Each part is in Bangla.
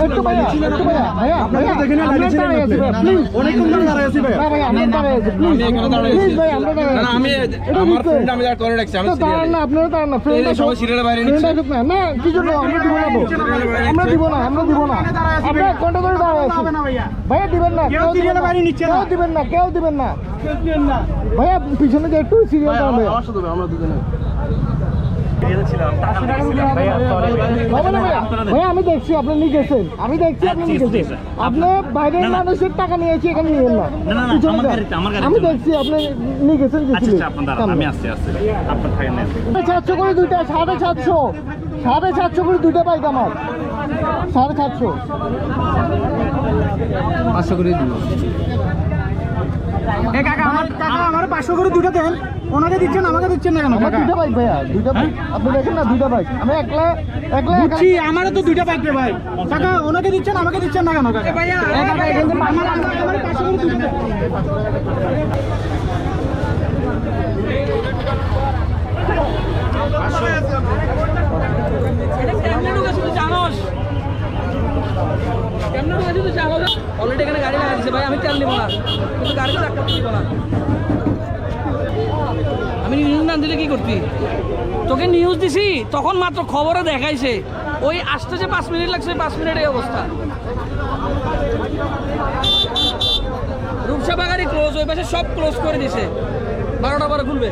একটু ভাইয়া ভাইয়া দেখে নিয়ে গাড়ি ছেড়ে প্লিজ অনেকক্ষণ ধরে দাঁড়ায় আছি ভাইয়া ভাই আমরা দাঁড়ায় আছি প্লিজ ভাই আমরা দাঁড়ায় আছি আমি আমার ফ্রেন্ড আমি করে রাখছি আমি দাঁড়ান না আপনারা দাঁড়ান না ফ্রেন্ড সবাই সিরিয়ালের বাইরে নিচ্ছে না কি জন্য আমরা দিব না আমরা দিব না আমরা এক ঘন্টা ধরে দাঁড়ায় আছি ভাইয়া দিবেন না কেউ সিরিয়ালের বাইরে নিচ্ছে না কেউ দিবেন না ভাইয়া পিছনে যে একটু সিরিয়াল দাঁড়াবে আমরা দুজনে ভাইয়া আমি দেখছি আপনি নিয়ে গেছেন আমি দেখছি আপনি নিয়ে গেছেন আপনি বাইরের মানুষের টাকা নিয়েছি এখানে নিয়ে না আমি দেখছি আপনি নিয়ে গেছেন আমি আসছি আপনার থাকেন না 750 করে দুইটা 750 750 করে দুইটা বাইক আমার 750 500 করে দিন আমার 500 করে দুটো দেন ওনাকে দিচ্ছেন আমাকে দিচ্ছেন না কেন দুটো বাইক ভাইয়া দুটো বাইক আপনি দেখেন না দুটো বাইক আমি একলা বুঝছি আমারও তো দুটো বাইক রে ভাই কাকা ওনাকে দিচ্ছেন আমাকে দিচ্ছেন না কেন কাকা ভাইয়া আমার 500 করে দুটো অলরেডি এখানে গাড়ি লাগা দিচ্ছে ভাই আমি তেল নিব না কিন্তু গাড়িতে ধাক্কা দিব না আমি নিউজ না দিলে কি করবি তোকে নিউজ দিছি তখন মাত্র খবরে দেখাইছে ওই আসতে যে 5 মিনিট লাগছে 5 মিনিট এই অবস্থা রূপসা বাগারি ক্লোজ ওই পাশে সব ক্লোজ করে দিছে 12টা পরে খুলবে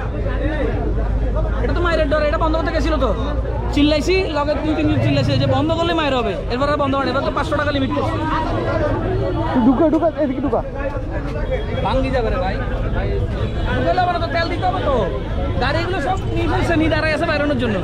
এটা তো মায়ের ডর এটা বন্ধ করতে গেছিল তো চিল্লাইছি লগে 2-3 জন চিল্লাইছে যে বন্ধ করলে মায়ের হবে এরপর আর বন্ধ হবে এবার তো 500 টাকা লিমিট করছে ঢুকা এদিকে ঢুকা ভাঙ্গি যাবে রে ভাই ঢুকালে আবার তো তেল দিতে হবে তো গাড়িগুলো সব নিয়ে ফেলছে নিয়ে দাঁড়ায় আছে বাইরানোর জন্য